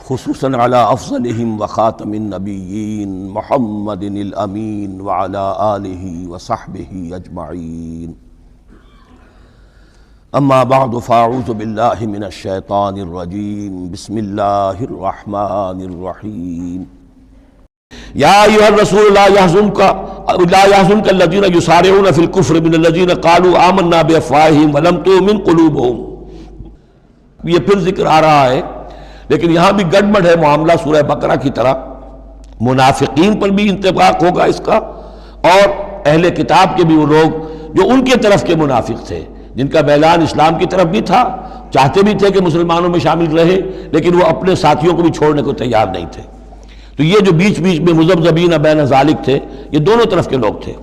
خصوصاً علی افضلہم وخاتم النبیین محمد الامین وعلی آلہ وصحبہ اجمعین اما بعد فاعوذ باللہ من الشیطان الرجیم بسم اللہ الرحمن الرحیم یا ایھا الرسول لا يحزنک الذین یسارعون فی الکفر من الذین قالوا آمنا بافواہہم ولم تؤمن قلوبہم۔ یہ پھر ذکر آ رہا ہے، لیکن یہاں بھی گڑبڑ ہے معاملہ سورہ بقرہ کی طرح۔ منافقین پر بھی انطباق ہوگا اس کا، اور اہل کتاب کے بھی وہ لوگ جو ان کے طرف کے منافق تھے، جن کا میلان اسلام کی طرف بھی تھا، چاہتے بھی تھے کہ مسلمانوں میں شامل رہے، لیکن وہ اپنے ساتھیوں کو بھی چھوڑنے کو تیار نہیں تھے۔ تو یہ جو بیچ بیچ میں مذبذبین بین ذالک تھے، یہ دونوں طرف کے لوگ تھے۔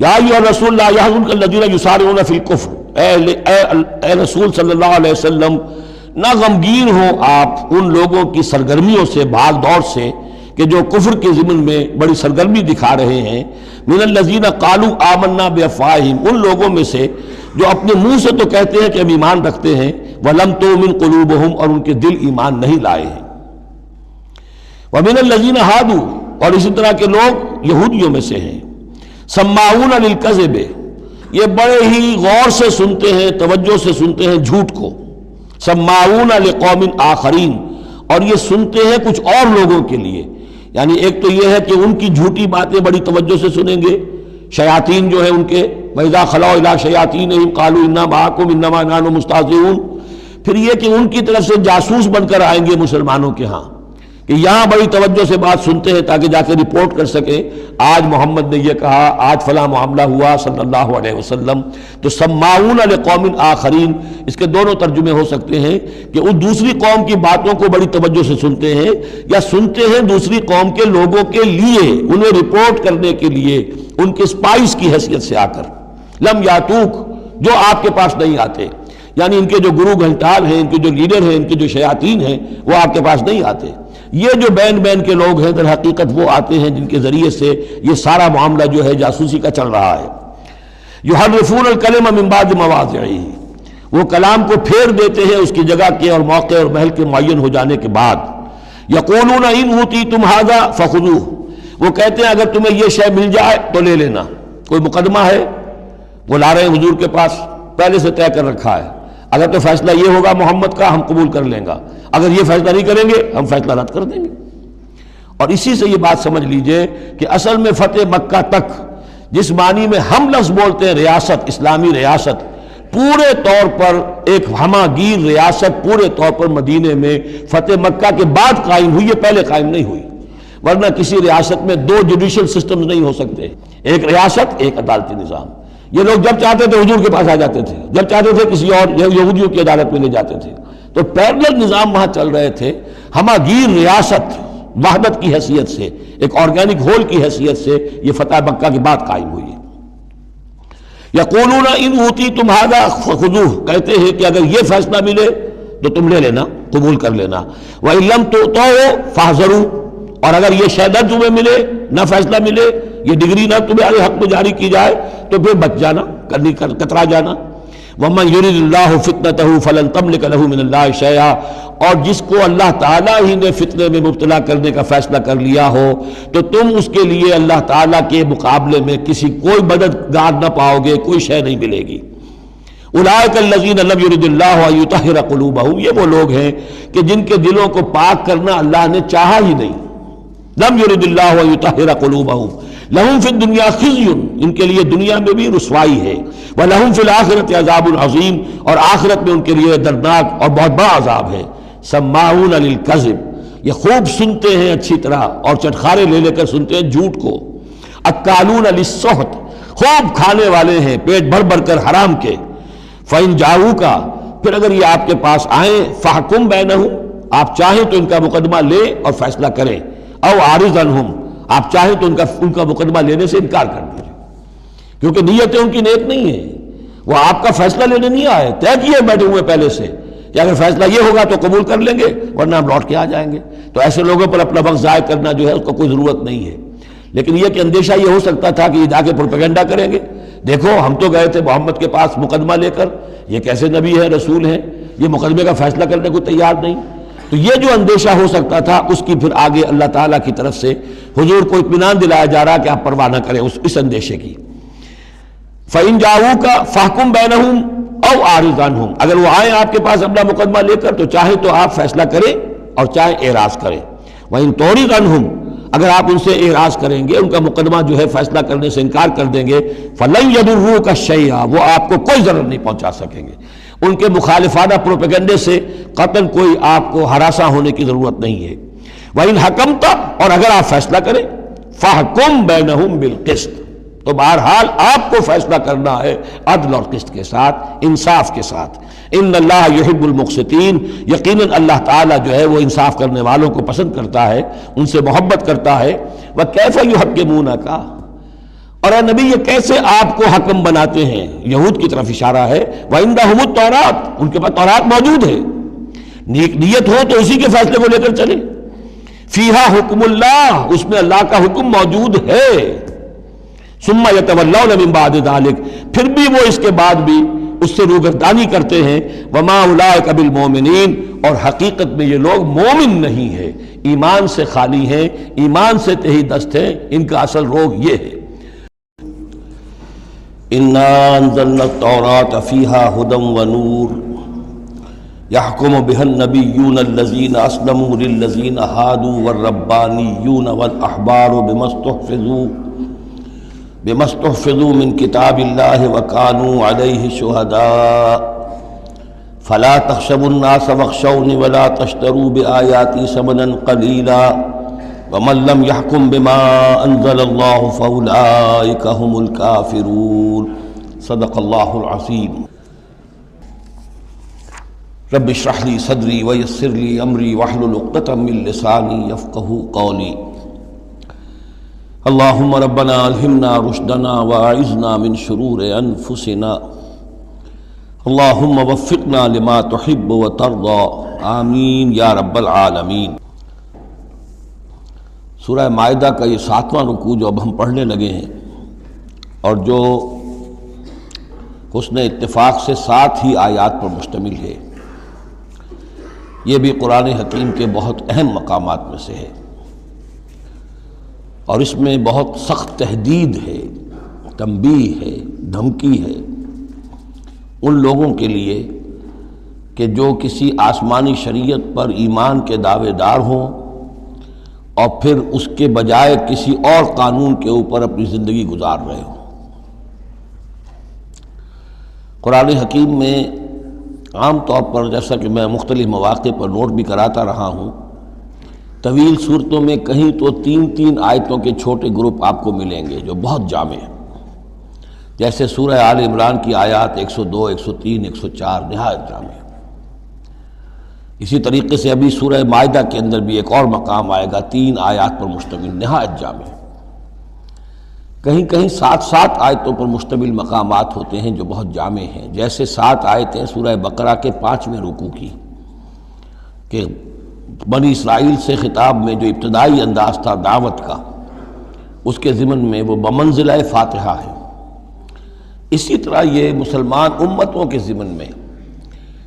یا ایھا الرسول لا يحزنک الذین یسارعون فی الکفر، اے رسول صلی اللہ علیہ وسلم، نہ غمگین ہو آپ ان لوگوں کی سرگرمیوں سے، بھاگ دوڑ سے، کہ جو کفر کے ضمن میں بڑی سرگرمی دکھا رہے ہیں۔ من الذین قالوا آمنا بافواہہم، ان لوگوں میں سے جو اپنے منہ سے تو کہتے ہیں کہ ہم ایمان رکھتے ہیں، ولم تؤمن قلوبہم، اور ان کے دل ایمان نہیں لائے ہیں۔ ومن الذین ہادوا، اور اسی طرح کے لوگ یہودیوں میں سے ہیں، سماعون للکذب، یہ بڑے ہی غور سے سنتے ہیں، توجہ سے سنتے ہیں جھوٹ کو۔ سماعون لقوم آخرین، اور یہ سنتے ہیں کچھ اور لوگوں کے لیے، یعنی ایک تو یہ ہے کہ ان کی جھوٹی باتیں بڑی توجہ سے سنیں گے، شیاطین جو ہیں ان کے، وَإِذَا خَلَوْا إِلَىٰ شَيَاطِينِهِمْ قَالُوا إِنَّا مَعَكُمْ إِنَّمَا نَحْنُ مُسْتَهْزِئُونَ۔ پھر یہ کہ ان کی طرف سے جاسوس بن کر آئیں گے مسلمانوں کے ہاں، کہ یہاں بڑی توجہ سے بات سنتے ہیں تاکہ جا کے رپورٹ کر سکے، آج محمد نے یہ کہا، آج فلاں معاملہ ہوا صلی اللہ علیہ وسلم۔ تو سماعون لقوم آخرین، اس کے دونوں ترجمے ہو سکتے ہیں کہ وہ دوسری قوم کی باتوں کو بڑی توجہ سے سنتے ہیں، یا سنتے ہیں دوسری قوم کے لوگوں کے لیے، انہیں رپورٹ کرنے کے لیے، ان کے اسپائس کی حیثیت سے آ کر۔ لم یاتوک، جو آپ کے پاس نہیں آتے، یعنی ان کے جو گرو گھنٹال ہیں، ان کے جو لیڈر ہیں، ان کے جو شیاطین ہیں، وہ آپ کے پاس نہیں آتے۔ یہ جو بین بین کے لوگ ہیں، در حقیقت وہ آتے ہیں جن کے ذریعے سے یہ سارا معاملہ جو ہے جاسوسی کا چل رہا ہے۔ یحرفون الکلم من بعد مواضعہ، وہ کلام کو پھیر دیتے ہیں اس کی جگہ کے اور موقع اور محل کے معین ہو جانے کے بعد۔ یقولون ان اوتیتم ھذا فخذوہ، وہ کہتے ہیں اگر تمہیں یہ شے مل جائے تو لے لینا۔ کوئی مقدمہ ہے، وہ لا رہے ہیں حضور کے پاس، پہلے سے طے کر رکھا ہے، اگر تو فیصلہ یہ ہوگا محمد کا ہم قبول کر لیں گا، اگر یہ فیصلہ نہیں کریں گے ہم فیصلہ رد کر دیں گے۔ اور اسی سے یہ بات سمجھ لیجئے کہ اصل میں فتح مکہ تک، جس معنی میں ہم لفظ بولتے ہیں ریاست، اسلامی ریاست، پورے طور پر ایک ہماگیر ریاست پورے طور پر مدینے میں فتح مکہ کے بعد قائم ہوئی ہے، پہلے قائم نہیں ہوئی۔ ورنہ کسی ریاست میں دو جوڈیشل سسٹمز نہیں ہو سکتے، ایک ریاست ایک عدالتی نظام۔ یہ لوگ جب چاہتے تھے حضور کے پاس آ جاتے تھے، جب چاہتے تھے کسی اور یہودیوں کی عدالت میں لے جاتے تھے۔ تو پیرلل نظام وہاں چل رہے تھے، ہماگیر ریاست وحدت کی حیثیت سے، ایک آرگینک ہول کی حیثیت سے یہ فتح مکہ کے بعد قائم ہوئی ہے۔ یقولون ان اوتیتم ھذا فخذوہ، کہتے ہیں کہ اگر یہ فیصلہ ملے تو تم لے لینا، قبول کر لینا۔ وَإِن لَّمْ تُؤْتَوْا فَاحْذَرُوا، اور اگر یہ شے نہ تمہیں ملے، نہ فیصلہ ملے، یہ ڈگری نہ تمہارے حق میں جاری کی جائے، تو پھر بچ جانا، کترا جانا۔ وَمَن يُرِدِ اللَّهُ فِتْنَتَهُ فَلَن تَمْلِكَ لَهُ مِنَ اللَّهِ شَيْئًا، اور جس کو اللہ تعالیٰ ہی نے فتنے میں مبتلا کرنے کا فیصلہ کر لیا ہو تو تم اس کے لیے اللہ تعالیٰ کے مقابلے میں کسی کوئی مددگار نہ پاؤ گے، کوئی شے نہیں ملے گی۔ اولئک الذین لم یرد اللہ ان یطہر قلوبہم، یہ وہ لوگ ہیں کہ جن کے دلوں کو پاک کرنا اللہ نے چاہا ہی نہیں۔ لم یرد اللہ ان یطہر قلوبہم، لہم فی الدنیا خزی، ان کے لیے دنیا میں بھی رسوائی ہے، وَلَهُمْ فِي الْآخِرَةِ عَذَابٌ عَظِيمٌ، اور آخرت میں ان کے لیے دردناک اور بہت بڑا عذاب ہے۔ سماعون للکذب، یہ خوب سنتے ہیں اچھی طرح اور چٹخارے لے لے کر سنتے ہیں جھوٹ کو۔ اکالون للسحت، خوب کھانے والے ہیں پیٹ بھر بھر کر حرام کے۔ فَإِن جَاءُوكَ، پھر اگر یہ آپ کے پاس آئیں، فَحْكُم بَيْنَهُمْ، آپ چاہیں تو ان کا مقدمہ لیں اور فیصلہ کریں، او عارض عنہم، آپ چاہیں تو ان کا مقدمہ لینے سے انکار کر دیجیے، کیونکہ نیتیں ان کی نیک نہیں ہیں، وہ آپ کا فیصلہ لینے نہیں آئے، طے کیے بیٹھے ہوئے پہلے سے کہ اگر فیصلہ یہ ہوگا تو قبول کر لیں گے ورنہ ہم لوٹ کے آ جائیں گے۔ تو ایسے لوگوں پر اپنا وقت ضائع کرنا جو ہے اس کو کوئی ضرورت نہیں ہے۔ لیکن یہ کہ اندیشہ یہ ہو سکتا تھا کہ یہ جا کے پروپیگنڈا کریں گے، دیکھو ہم تو گئے تھے محمد کے پاس مقدمہ لے کر، یہ کیسے نبی ہے، رسول ہیں، یہ مقدمے کا فیصلہ کرنے کو تیار نہیں. تو یہ جو اندیشہ ہو سکتا تھا اس کی پھر آگے اللہ تعالیٰ کی طرف سے حضور کو اطمینان دلایا جا رہا کہ آپ پرواہ نہ کریں اس اندیشے کی. فَإِن جَاءُوكَ فَاحْكُم بَيْنَهُمْ أَوْ أَعْرِضْ عَنْهُمْ، اگر وہ آئیں آپ کے پاس اپنا مقدمہ لے کر تو چاہے تو آپ فیصلہ کریں اور چاہے اعراض کریں. وَإِن تُعْرِضْ عَنْهُمْ، اگر آپ ان سے اعراض کریں گے، ان کا مقدمہ جو ہے فیصلہ کرنے سے انکار کر دیں گے، فَلَن يَضُرُّوكَ شَيْئًا، وہ آپ کو کوئی ضرر نہیں پہنچا سکیں گے. ان کے مخالفانہ پروپیگنڈے سے قطعاً کوئی آپ کو ہراساں ہونے کی ضرورت نہیں ہے. وَإِنْ حَكَمْتَ، اور اگر آپ فیصلہ کریں، فَاحْكُم بَيْنَهُمْ بِالْقِسْطِ، تو بہرحال آپ کو فیصلہ کرنا ہے عدل اور قسط کے ساتھ، انصاف کے ساتھ. ان اللہ یحب المقسطین، یقیناً اللہ تعالیٰ جو ہے وہ انصاف کرنے والوں کو پسند کرتا ہے، ان سے محبت کرتا ہے. وَكَيْفَ يُحَكِّمُونَكَ، اور اے نبی یہ کیسے آپ کو حکم بناتے ہیں؟ یہود کی طرف اشارہ ہے. وَعِندَهُمُ التَّوْرَاةُ، ان کے پاس تورات موجود ہے. نیک نیت ہو تو اسی کے فیصلے کو لے کر چلے. فِيهَا حُكْمُ اللَّهِ، اس میں اللہ کا حکم موجود ہے. ثُمَّ يَتَوَلَّوْنَ مِن بَعْدِ ذَلِكَ، پھر بھی وہ اس کے بعد بھی اس سے روگردانی کرتے ہیں. وَمَا أُولَٰئِكَ بِالْمُؤْمِنِينَ، اور حقیقت میں یہ لوگ مومن نہیں ہیں، ایمان سے خالی ہیں، ایمان سے تہی دست ہیں. ان کا اصل روگ یہ ہے. إِنَّا أَنزَلْنَا التَّوْرَاةَ فِيهَا هُدًى وَنُورٌ يَحْكُمُ بِهَا النَّبِيُّونَ الَّذِينَ أَسْلَمُوا لِلَّذِينَ هَادُوا وَالرَّبَّانِيُّونَ وَالْأَحْبَارُ بِمَا اسْتُحْفِظُوا مِنْ كِتَابِ اللَّهِ وَكَانُوا عَلَيْهِ شُهَدَاءَ فَلَا تَخْشَوُا النَّاسَ وَاخْشَوْنِ وَلَا تَشْتَرُوا بِآيَاتِي ثَمَنًا قَلِيلًا وَمَن لَّمْ يَحْكُم بِمَا أَنزَلَ اللَّهُ فَأُولَٰئِكَ هُمُ الْكَافِرُونَ. صدق اللہ العظیم. رب اشرح لي صدری ويسر لي امری واحلل عقدۃ من لسانی یفقهوا قولی. اللهم ربنا الہمنا رشدنا واعذنا من شرور انفسنا. اللهم وفقنا لما تحب وترضى. آمین یا رب العالمین. سورہ مائدہ کا یہ 7واں رکوع جو اب ہم پڑھنے لگے ہیں اور جو حسن اتفاق سے 7 ہی آیات پر مشتمل ہے، یہ بھی قرآن حکیم کے بہت اہم مقامات میں سے ہے. اور اس میں بہت سخت تہدید ہے، تنبیہ ہے، دھمکی ہے ان لوگوں کے لیے کہ جو کسی آسمانی شریعت پر ایمان کے دعوے دار ہوں اور پھر اس کے بجائے کسی اور قانون کے اوپر اپنی زندگی گزار رہے ہوں. قرآن حکیم میں عام طور پر، جیسا کہ میں مختلف مواقع پر نوٹ بھی کراتا رہا ہوں، طویل صورتوں میں کہیں تو 3 آیتوں کے چھوٹے گروپ آپ کو ملیں گے جو بہت جامع ہیں، جیسے سورہ آل عمران کی آیات 102، 103، 104 نہایت جامع ہیں. اسی طریقے سے ابھی سورہ مائدہ کے اندر بھی ایک اور مقام آئے گا 3 آیات پر مشتمل، نہایت جامع. کہیں کہیں 7 آیتوں پر مشتمل مقامات ہوتے ہیں جو بہت جامع ہیں، جیسے 7 آیتیں سورہ بقرہ کے 5ویں رکوع کی کہ بنی اسرائیل سے خطاب میں جو ابتدائی انداز تھا دعوت کا، اس کے ضمن میں وہ بمنزلہ فاتحہ ہے. اسی طرح یہ مسلمان امتوں کے ضمن میں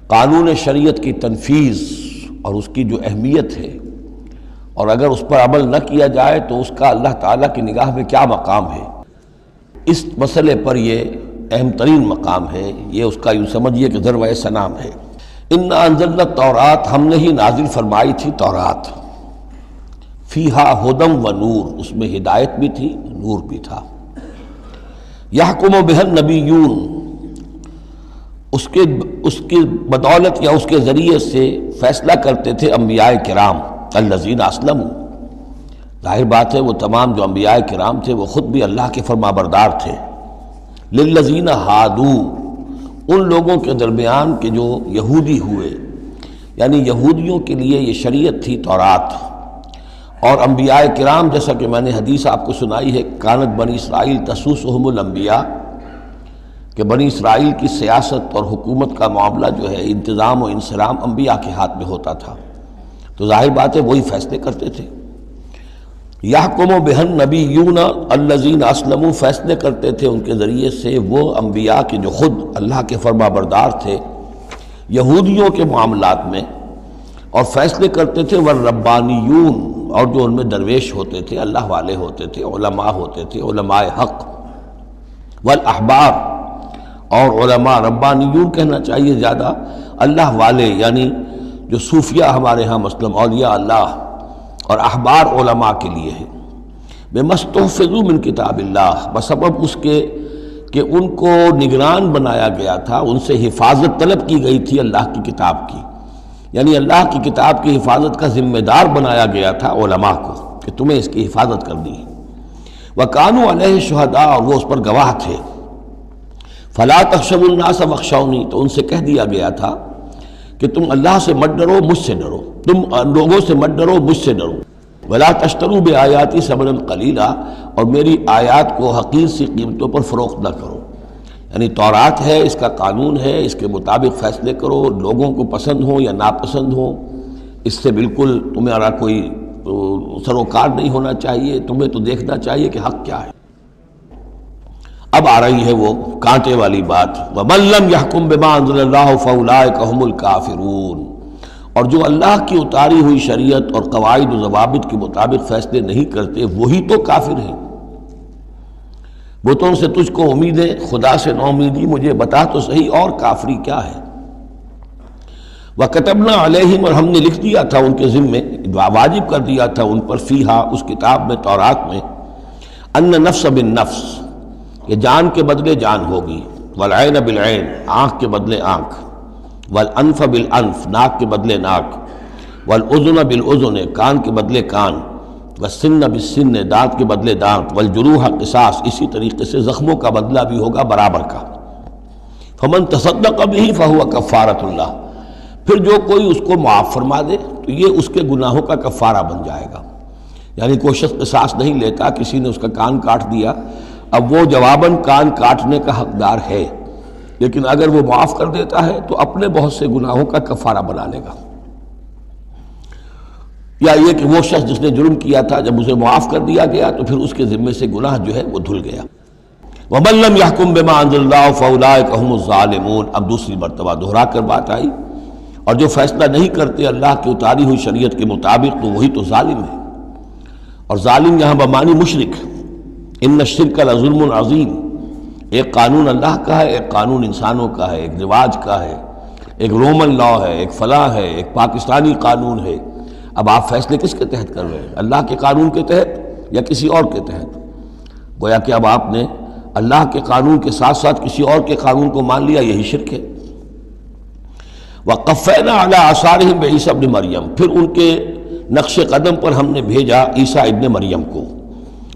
قانون شریعت کی تنفیذ اور اس کی جو اہمیت ہے، اور اگر اس پر عمل نہ کیا جائے تو اس کا اللہ تعالیٰ کی نگاہ میں کیا مقام ہے، اس مسئلے پر یہ اہم ترین مقام ہے. یہ اس کا یوں سمجھیے کہ ذروۂ سنام ہے. انا انزلنا التوراۃ، ہم نے ہی نازل فرمائی تھی تورات. فیہا ہدی و نور، اس میں ہدایت بھی تھی، نور بھی تھا. یحکم بہا النبیون، اس کی بدولت یا اس کے ذریعے سے فیصلہ کرتے تھے انبیاء کرام. الذین اسلموا، ظاہر بات ہے وہ تمام جو انبیاء کرام تھے وہ خود بھی اللہ کے فرما بردار تھے. للذین ہادوا، ان لوگوں کے درمیان کے جو یہودی ہوئے، یعنی یہودیوں کے لیے یہ شریعت تھی تورات. اور انبیاء کرام، جیسا کہ میں نے حدیث آپ کو سنائی ہے، کانت بنی اسرائیل تسوسہم الانبیاء، کہ بنی اسرائیل کی سیاست اور حکومت کا معاملہ جو ہے، انتظام و انصرام انبیاء کے ہاتھ میں ہوتا تھا. تو ظاہر بات ہے وہی فیصلے کرتے تھے. یحکم بہا النبیون الذین اسلموا، فیصلے کرتے تھے ان کے ذریعے سے وہ انبیاء کے جو خود اللہ کے فرما بردار تھے. یہودیوں کے معاملات میں، اور فیصلے کرتے تھے والربانیون، اور جو ان میں درویش ہوتے تھے، اللہ والے ہوتے تھے، علماء ہوتے تھے، علماء حق، والاحبار، اور علماء ربانیون کہنا چاہیے زیادہ، اللہ والے یعنی جو صوفیہ ہمارے ہاں مثلا اولیاء اللہ، اور احبار علماء کے لیے ہے، بمستحفظوا من کتاب اللہ، بسبب اس کے کہ ان کو نگران بنایا گیا تھا، ان سے حفاظت طلب کی گئی تھی اللہ کی کتاب کی، یعنی اللہ کی کتاب کی حفاظت کا ذمہ دار بنایا گیا تھا علماء کو کہ تمہیں اس کی حفاظت کرنی ہے۔ وَكَانُوا عَلَيْهِ شُهَدَاءَ، اور وہ اس پر گواہ تھے۔ فَلَا تَخْشَوُا النَّاسَ وَاخْشَوْنِي، تو ان سے کہہ دیا گیا تھا کہ تم اللہ سے مت ڈرو، مجھ سے ڈرو، تم لوگوں سے مت ڈرو، مجھ سے ڈرو۔ وَلَا تَشْتَرُوا بِآيَاتِي ثَمَنًا قَلِيلًا، اور میری آیات کو حقیر سی قیمتوں پر فروخت نہ کرو، یعنی تورات ہے، اس کا قانون ہے، اس کے مطابق فیصلے کرو، لوگوں کو پسند ہو یا ناپسند ہو، اس سے بالکل تمہارا کوئی سروکار نہیں ہونا چاہیے، تمہیں تو دیکھنا چاہیے کہ حق کیا ہے۔ اب آ رہی ہے وہ کانٹے والی بات، وَمَن لَّمْ يَحْكُم بِمَا أَنزَلَ اللَّهُ فَأُولَٰئِكَ هُمُ الْكَافِرُونَ، اور جو اللہ کی اتاری ہوئی شریعت اور قواعد و ضوابط کے مطابق فیصلے نہیں کرتے وہی تو کافر ہیں۔ بتوں سے تجھ کو امید ہے، خدا سے نو امیدی، مجھے بتا تو صحیح اور کافری کیا ہے۔ وَكَتَبْنَا عَلَيْهِمْ، اور ہم نے لکھ دیا تھا ان کے ذمے، واجب کر دیا تھا ان پر، فیہا، اس کتاب میں، تورات میں، ان نفس بالنفس، کہ جان کے بدلے جان ہوگی، والعین بالعین، آنکھ کے بدلے آنکھ، والانف بالانف، ناک کے بدلے ناک، والاذن بالاذن، کان کے بدلے کان، والسن بالسن، دانت کے بدلے دانت، والجروح قصاص، اسی طریقے سے زخموں کا بدلہ بھی ہوگا برابر کا۔ فمن تصدق به فهو کفارۃ اللہ، پھر جو کوئی اس کو معاف فرما دے تو یہ اس کے گناہوں کا کفارہ بن جائے گا، یعنی کوئی شخص قصاص نہیں لیتا، کسی نے اس کا کان کاٹ دیا، اب وہ جواباً کان کاٹنے کا حقدار ہے، لیکن اگر وہ معاف کر دیتا ہے تو اپنے بہت سے گناہوں کا کفارہ بنا لے گا۔ یا یہ کہ وہ شخص جس نے جرم کیا تھا جب اسے معاف کر دیا گیا تو پھر اس کے ذمے سے گناہ جو ہے وہ دھل گیا۔ وَمَن لَّمْ يَحْكُم بِمَا أَنزَلَ اللَّهُ فَأُولَٰئِكَ هُمُ الظَّالِمُونَ، اب دوسری مرتبہ دہرا کر بات آئی، اور جو فیصلہ نہیں کرتے اللہ کی اتاری ہوئی شریعت کے مطابق تو وہی تو ظالم ہے، اور ظالم یہاں بمعنی مشرک، ان الشرک لظلم عظیم، ایک قانون اللہ کا ہے، ایک قانون انسانوں کا ہے، ایک رواج کا ہے، ایک رومن لا ہے، ایک فلاں ہے، ایک پاکستانی قانون ہے۔ اب آپ فیصلے کس کے تحت کر رہے ہیں؟ اللہ کے قانون کے تحت یا کسی اور کے تحت؟ گویا کہ اب آپ نے اللہ کے قانون کے ساتھ ساتھ کسی اور کے قانون کو مان لیا، یہی شرک ہے۔ وَقَفَّيْنَا عَلَىٰ آثَارِهِمْ بِعِیسیٰ ابْنِ مریم، پھر ان کے نقش قدم پر ہم نے بھیجا عیسیٰ ابن مریم کو،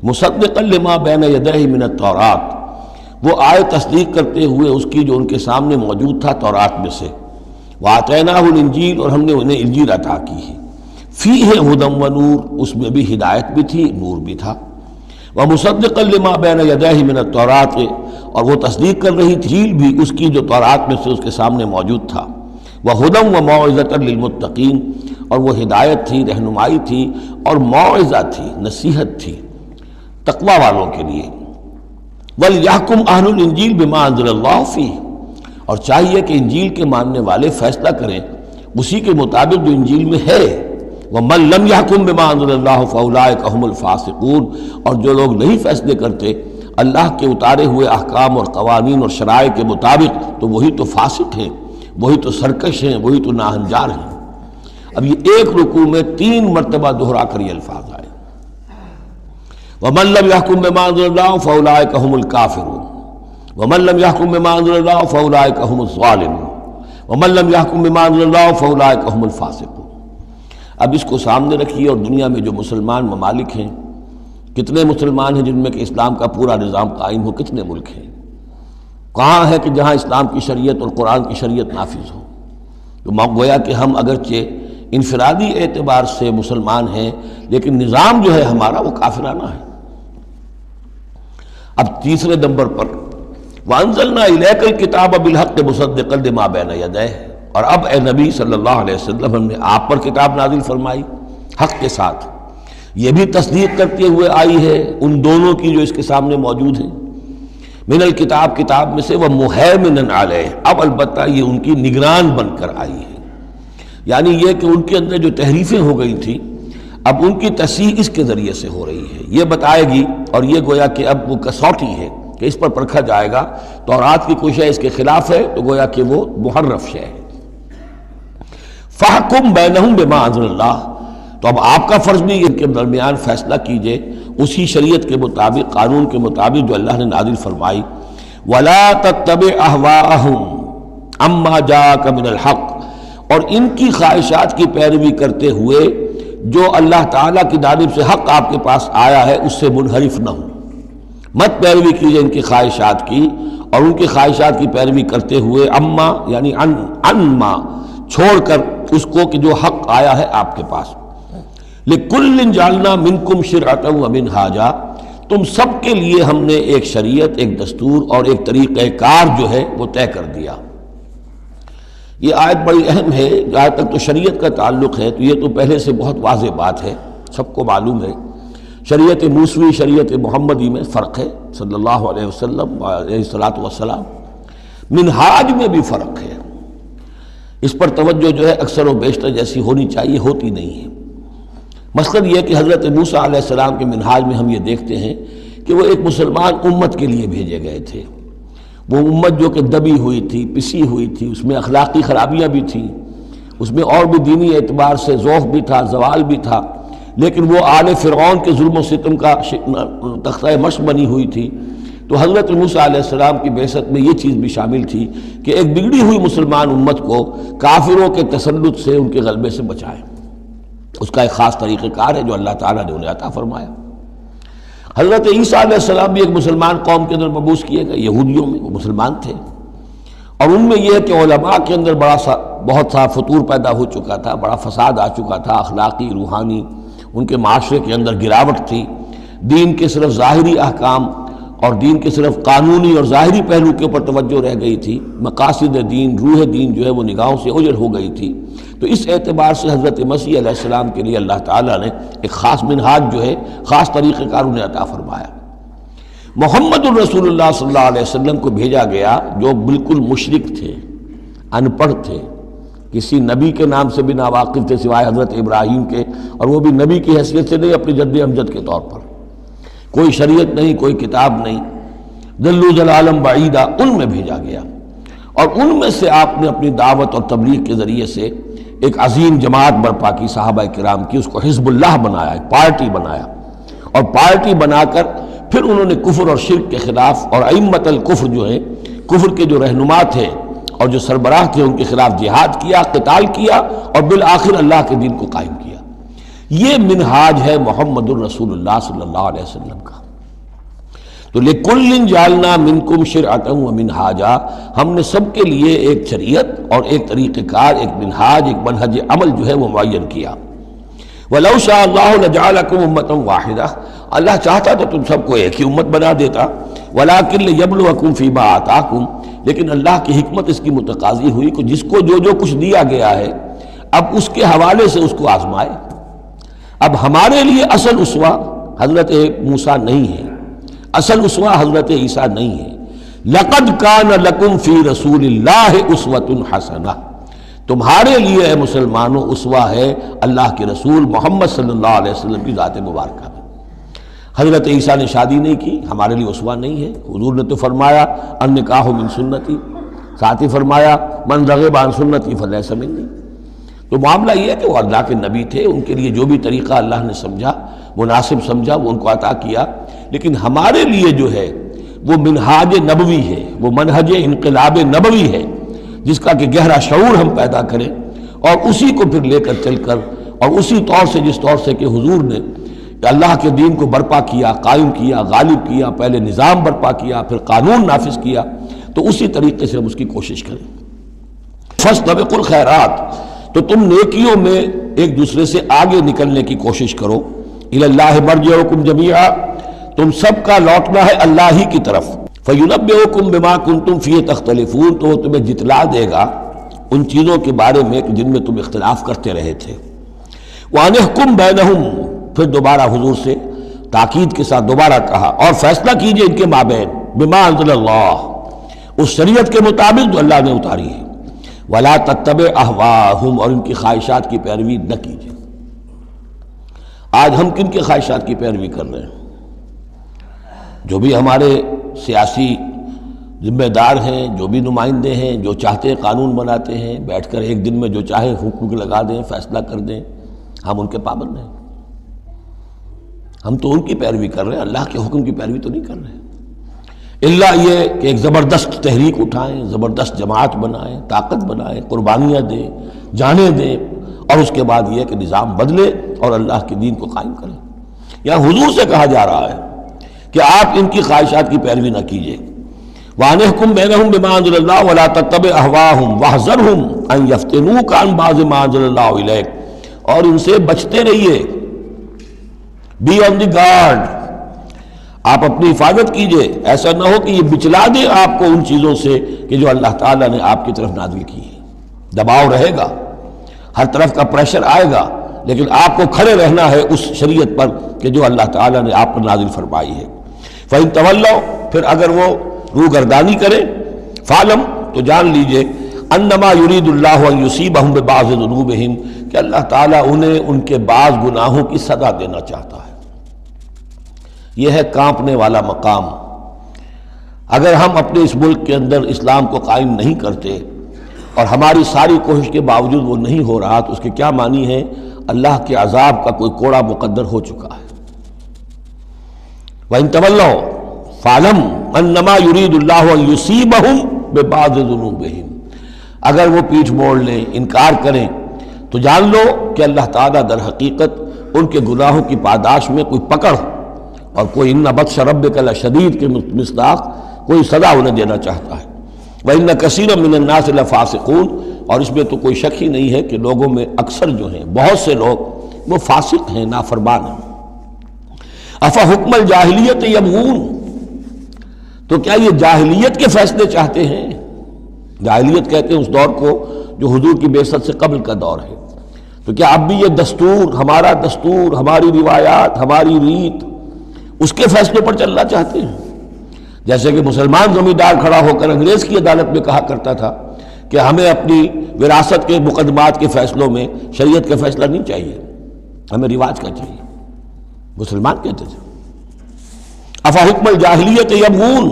مصدقا لما بین یدیہ من التوراۃ، وہ آئے تصدیق کرتے ہوئے اس کی جو ان کے سامنے موجود تھا تورات میں سے، وآتیناہ الانجیل، اور ہم نے انہیں انجیل عطا کی ہے، فیہ ھدی و نور، اس میں بھی ہدایت بھی تھی، نور بھی تھا، ومصدقا لما بین یدیہ من التوراۃ، اور وہ تصدیق کر رہی تھی انجیل بھی اس کی جو تورات میں سے اس کے سامنے موجود تھا، وہدی و موعظۃ للمتقین، اور وہ ہدایت تھی، رہنمائی تھی، اور موعظہ تھی، نصیحت تھی تقوی والوں کے لیے۔ وَلْيَحْكُمْ أَهْلُ الْإِنجِيلِ بِمَا أَنزَلَ اللَّهُ فِيهِ، اور چاہیے کہ انجیل کے ماننے والے فیصلہ کریں اسی کے مطابق جو انجیل میں ہے۔ وَمَن لَّمْ يَحْكُمْ بِمَا أَنزَلَ اللَّهُ فَأُولَٰئِكَ هُمُ الْفَاسِقُونَ، اور جو لوگ نہیں فیصلے کرتے اللہ کے اتارے ہوئے احکام اور قوانین اور شرائع کے مطابق تو وہی تو فاسق ہیں، وہی تو سرکش ہیں، وہی تو ناہنجار ہیں۔ اب یہ ایک رکوع میں 3 مرتبہ دہرا کر یہ الفاظ آئے، وَمَن لَّمْ يَحْكُم بِمَا أَنزَلَ اللَّهُ فَأُولَٰئِكَ هُمُ الْكَافِرُونَ وَمَن لَّمْ يَحْكُم بِمَا أَنزَلَ اللَّهُ فَأُولَٰئِكَ هُمُ الظَّالِمُونَ وَمَن لَّمْ يَحْكُم بِمَا أَنزَلَ اللَّهُ فَأُولَٰئِكَ هُمُ الْفَاسِقُونَ۔ اب اس کو سامنے رکھیے، اور دنیا میں جو مسلمان ممالک ہیں، کتنے مسلمان ہیں جن میں کہ اسلام کا پورا نظام قائم ہو؟ کتنے ملک ہیں؟ کہاں ہے کہ جہاں اسلام کی شریعت اور قرآن کی شریعت نافذ ہو؟ تو گویا کہ ہم اگرچہ انفرادی اعتبار سے مسلمان ہیں لیکن نظام جو ہے ہمارا وہ کافرانہ ہے۔ اب تیسرے نمبر پر وَأَنزَلْنَا إِلَيْكَ الْكِتَابَ بِالْحَقِّ مُصَدِّقًا لِمَا بَيْنَ يَدَيْهِ، اور اب اے نبی صلی اللہ علیہ وسلم ہم نے آپ پر کتاب نازل فرمائی حق کے ساتھ، یہ بھی تصدیق کرتے ہوئے آئی ہے ان دونوں کی جو اس کے سامنے موجود ہیں، من الکتاب کتاب میں سے، وہ مہیمن علیہ، اب البتہ یہ ان کی نگران بن کر آئی ہے، یعنی یہ کہ ان کے اندر جو تحریفیں ہو گئی تھیں اب ان کی تصحیح اس کے ذریعے سے ہو رہی ہے، یہ بتائے گی، اور یہ گویا کہ اب وہ کسوٹی ہے کہ اس پر پرکھا جائے گا، تورات کی کوئی شے اس کے خلاف ہے تو گویا کہ وہ محرف شے ہے۔ فَحْكُمْ بَيْنَهُمْ بِمَا أَنزَلَ اللَّهُ، تو اب آپ کا فرض بھی ان کے درمیان فیصلہ کیجئے اسی شریعت کے مطابق، قانون کے مطابق جو اللہ نے نازل فرمائی۔ وَلَا تَتَّبِعْ أَهْوَاءَهُمْ عَمَّا جَاءَكَ مِنَ الْحَقِّ، اور ان کی خواہشات کی پیروی کرتے ہوئے جو اللہ تعالیٰ کی جانب سے حق آپ کے پاس آیا ہے اس سے منحرف نہ ہو، مت پیروی کیجئے ان کی خواہشات کی، اور ان کی خواہشات کی پیروی کرتے ہوئے اما یعنی انما چھوڑ کر اس کو کہ جو حق آیا ہے آپ کے پاس۔ لِكُلٍّ جَعَلْنَا مِنْكُمْ شِرْعَةً وَمِنْهَاجًا، تم سب کے لیے ہم نے ایک شریعت، ایک دستور اور ایک طریقہ کار جو ہے وہ طے کر دیا۔ یہ آیت بڑی اہم ہے، جہاں تک تو شریعت کا تعلق ہے تو یہ تو پہلے سے بہت واضح بات ہے، سب کو معلوم ہے۔ شریعت موسوی شریعت محمدی میں فرق ہے، صلی اللہ علیہ وسلم علیہ الصلاۃ والسلام۔ منہاج میں بھی فرق ہے، اس پر توجہ جو ہے اکثر و بیشتر جیسی ہونی چاہیے ہوتی نہیں ہے۔ مقصد یہ کہ حضرت موسیٰ علیہ السلام کے منہاج میں ہم یہ دیکھتے ہیں کہ وہ ایک مسلمان امت کے لیے بھیجے گئے تھے، وہ امت جو کہ دبی ہوئی تھی، پسی ہوئی تھی، اس میں اخلاقی خرابیاں بھی تھیں، اس میں اور بھی دینی اعتبار سے ذوف بھی تھا، زوال بھی تھا، لیکن وہ آل فرعون کے ظلم و ستم کا تختہ مشق بنی ہوئی تھی۔ تو حضرت موسیٰ علیہ السلام کی بعثت میں یہ چیز بھی شامل تھی کہ ایک بگڑی ہوئی مسلمان امت کو کافروں کے تسلط سے، ان کے غلبے سے بچائے۔ اس کا ایک خاص طریقہ کار ہے جو اللہ تعالیٰ نے انہیں عطا فرمایا۔ حضرت عیسیٰ علیہ السلام بھی ایک مسلمان قوم کے اندر مبعوث کیے گئے، یہودیوں میں، وہ مسلمان تھے، اور ان میں یہ ہے کہ علماء کے اندر بہت سا فطور پیدا ہو چکا تھا، بڑا فساد آ چکا تھا، اخلاقی، روحانی، ان کے معاشرے کے اندر گراوٹ تھی، دین کے صرف ظاہری احکام اور دین کے صرف قانونی اور ظاہری پہلو کے اوپر توجہ رہ گئی تھی، مقاصد دین، روح دین جو ہے وہ نگاہوں سے اوجھل ہو گئی تھی۔ تو اس اعتبار سے حضرت مسیح علیہ السلام کے لیے اللہ تعالیٰ نے ایک خاص منہاج جو ہے، خاص طریقہ کار انہیں عطا فرمایا۔ محمد الرسول اللہ صلی اللہ علیہ وسلم کو بھیجا گیا جو بالکل مشرک تھے، ان پڑھ تھے، کسی نبی کے نام سے بھی ناواقف تھے سوائے حضرت ابراہیم کے، اور وہ بھی نبی کی حیثیت سے نہیں، اپنی جد امجد کے طور پر، کوئی شریعت نہیں، کوئی کتاب نہیں، ضلوا ضلالا بعیدا، ان میں بھیجا گیا، اور ان میں سے آپ نے اپنی دعوت اور تبلیغ کے ذریعے سے ایک عظیم جماعت برپا کی، صحابہ کرام کی، اس کو حزب اللہ بنایا، ایک پارٹی بنایا، اور پارٹی بنا کر پھر انہوں نے کفر اور شرک کے خلاف، اور ائمۃ الکفر جو ہیں، کفر کے جو رہنما تھے اور جو سربراہ تھے، ان کے خلاف جہاد کیا، قتال کیا، اور بالآخر اللہ کے دین کو قائم کیا۔ یہ منہاج ہے محمد الرسول اللہ صلی اللہ علیہ وسلم کا۔ تو لِكُلٍّ جَعَلْنَا مِنْكُمْ شِرْعَةً وَمِنْهَاجًا، ہم نے سب کے لیے ایک شریعت اور ایک طریقہ کار، ایک منہاج، ایک منہج عمل جو ہے وہ معین کیا۔ وَلَوْ شَاءَ اللَّهُ لَجَعَلَكُمْ أُمَّةً وَاحِدَةً، اللہ چاہتا تو تم سب کو ایک ہی امت بنا دیتا، وَلَكِنْ لِيَبْلُوَكُمْ فِي مَا آتَاكُمْ، لیکن اللہ کی حکمت اس کی متقاضی ہوئی کہ جس کو جو کچھ دیا گیا ہے اب اس کے حوالے سے اس کو آزمائے۔ اب ہمارے لیے اصل اسوہ حضرت موسیٰ نہیں ہے، اصل اسوہ حضرت عیسیٰ نہیں ہے۔ لَقَدْ كَانَ لَكُمْ فِي رَسُولِ اللَّهِ أُسْوَةٌ حَسَنَةٌ، تمہارے لیے اے مسلمانوں اسوہ ہے اللہ کے رسول محمد صلی اللہ علیہ وسلم کی ذات مبارکہ میں۔ حضرت عیسیٰ نے شادی نہیں کی، ہمارے لیے اسوہ نہیں ہے۔ حضور نے تو فرمایا النکاح من سنتی، ساتھ ہی فرمایا من رغب عن سنتی فلیس منی۔ تو معاملہ یہ ہے کہ وہ اللہ کے نبی تھے، ان کے لیے جو بھی طریقہ اللہ نے سمجھا، مناسب سمجھا، وہ ان کو عطا کیا، لیکن ہمارے لیے جو ہے وہ منہاج نبوی ہے، وہ منہج انقلاب نبوی ہے، جس کا کہ گہرا شعور ہم پیدا کریں اور اسی کو پھر لے کر چل کر، اور اسی طور سے جس طور سے کہ حضور نے اللہ کے دین کو برپا کیا، قائم کیا، غالب کیا، پہلے نظام برپا کیا، پھر قانون نافذ کیا، تو اسی طریقے سے ہم اس کی کوشش کریں۔ فاستبقوا الخیرات، تو تم نیکیوں میں ایک دوسرے سے آگے نکلنے کی کوشش کرو۔ الی اللہ مرجعکم جمیعا، تم سب کا لوٹنا ہے اللہ ہی کی طرف۔ فینبئکم بما کنتم فیہ تختلفون، تو وہ تمہیں جتلا دے گا ان چیزوں کے بارے میں جن میں تم اختلاف کرتے رہے تھے۔ وان احکم بینہم، پھر دوبارہ حضور سے تاکید کے ساتھ دوبارہ کہا، اور فیصلہ کیجئے ان کے مابین۔ بما انزل اللہ، اس شریعت کے مطابق جو اللہ نے اتاری ہے، ولا تتبع اہواہم، اور ان کی خواہشات کی پیروی نہ کیجیے۔ آج ہم کن کی خواہشات کی پیروی کر رہے ہیں؟ جو بھی ہمارے سیاسی ذمہ دار ہیں، جو بھی نمائندے ہیں، جو چاہتے ہیں قانون بناتے ہیں، بیٹھ کر ایک دن میں جو چاہے حکم لگا دیں، فیصلہ کر دیں، ہم ان کے پابند ہیں۔ ہم تو ان کی پیروی کر رہے ہیں، اللہ کے حکم کی پیروی تو نہیں کر رہے، الا یہ کہ ایک زبردست تحریک اٹھائیں، زبردست جماعت بنائیں، طاقت بنائیں، قربانیاں دیں، جانیں دیں، اور اس کے بعد یہ کہ نظام بدلے اور اللہ کے دین کو قائم کریں۔ یہاں حضور سے کہا جا رہا ہے کہ آپ ان کی خواہشات کی پیروی نہ کیجیے۔ وَأَنِحْكُمْ بَيْنَهُمْ بِمَا أَنزَلَ اللَّهُ وَلَا تَتَّبِعْ أَهْوَاءَهُمْ وَاحْذَرْهُمْ أَن يَفْتِنُوكَ عَن بَعْضِ مَا أَنزَلَ اللَّهُ إِلَيْكَ، اور ان سے بچتے رہیے، بی آن دی گارڈ، آپ اپنی حفاظت کیجیے، ایسا نہ ہو کہ یہ بچلا دے آپ کو ان چیزوں سے کہ جو اللہ تعالیٰ نے آپ کی طرف نازل کی ہے۔ دباؤ رہے گا، ہر طرف کا پریشر آئے گا، لیکن آپ کو کھڑے رہنا ہے اس شریعت پر کہ جو اللہ تعالیٰ نے آپ پر نازل فرمائی ہے۔ فَإِن تَوَلَّوْا، پھر اگر وہ روگردانی کرے، فَاعْلَمْ، تو جان لیجئے، أَنَّمَا يُرِيدُ اللَّهُ أَن يُصِيبَهُم بِبَعْضِ ذُنُوبِهِمْ، کہ اللہ تعالیٰ انہیں ان کے بعض گناہوں کی سزا دینا چاہتا ہے۔ یہ ہے کانپنے والا مقام۔ اگر ہم اپنے اس ملک کے اندر اسلام کو قائم نہیں کرتے اور ہماری ساری کوشش کے باوجود وہ نہیں ہو رہا، تو اس کے کیا معنی ہے؟ اللہ کے عذاب کا کوئی کوڑا مقدر ہو چکا ہے۔ وَإِن تَوَلَّوْا فَاعْلَمْ أَنَّمَا يُرِيدُ اللَّهُ أَن يُصِيبَهُم بِبَعْضِ ذُنُوبِهِمْ، اگر وہ پیٹھ موڑ لیں، انکار کریں، تو جان لو کہ اللہ تعالیٰ در حقیقت ان کے گناہوں کی پاداش میں کوئی پکڑ اور کوئی اِنَّ بَطْشَ رَبِّكَ لَشَدِيدٌ کے مصداق کوئی سزا انہیں دینا چاہتا ہے۔ وَإِنَّ كَثِيرًا مِّنَ النَّاسِ لَفَاسِقُونَ، اور اس میں تو کوئی شک ہی نہیں ہے کہ لوگوں میں اکثر جو ہیں، بہت سے لوگ وہ فاسق ہیں، نافرمان ہیں۔ أَفَحُكْمَ الْجَاهِلِيَّةِ يَبْغُونَ، تو کیا یہ جاہلیت کے فیصلے چاہتے ہیں؟ جاہلیت کہتے ہیں اس دور کو جو حضور کی بعثت سے قبل کا دور ہے۔ تو کیا اب بھی یہ دستور، ہمارا دستور، ہماری روایات، ہماری ریت، اس کے فیصلوں پر چلنا چاہتے ہیں؟ جیسے کہ مسلمان زمیندار کھڑا ہو کر انگریز کی عدالت میں کہا کرتا تھا کہ ہمیں اپنی وراثت کے مقدمات کے فیصلوں میں شریعت کا فیصلہ نہیں چاہیے، ہمیں رواج کا چاہیے، مسلمان کہتے تھے۔ افحکم الجاہلیت یبغون،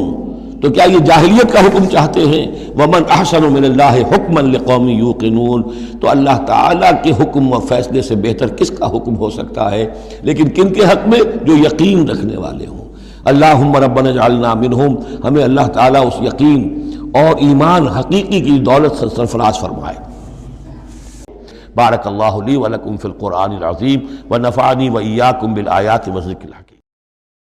تو کیا یہ جاہلیت کا حکم چاہتے ہیں؟ ومن احسن من اللہ حکما لقوم یوقنون، تو اللہ تعالیٰ کے حکم و فیصلے سے بہتر کس کا حکم ہو سکتا ہے؟ لیکن کن کے حق میں؟ جو یقین رکھنے والے ہوں۔ اللہم ربنا اجعلنا منہم، ہمیں اللہ تعالیٰ اس یقین اور ایمان حقیقی کی دولت سے سرفراز فرمائے۔ بارک اللہ لی ولکم فی القرآن العظیم ونفعنی وإیاکم بالآیات والذکر الحکیم۔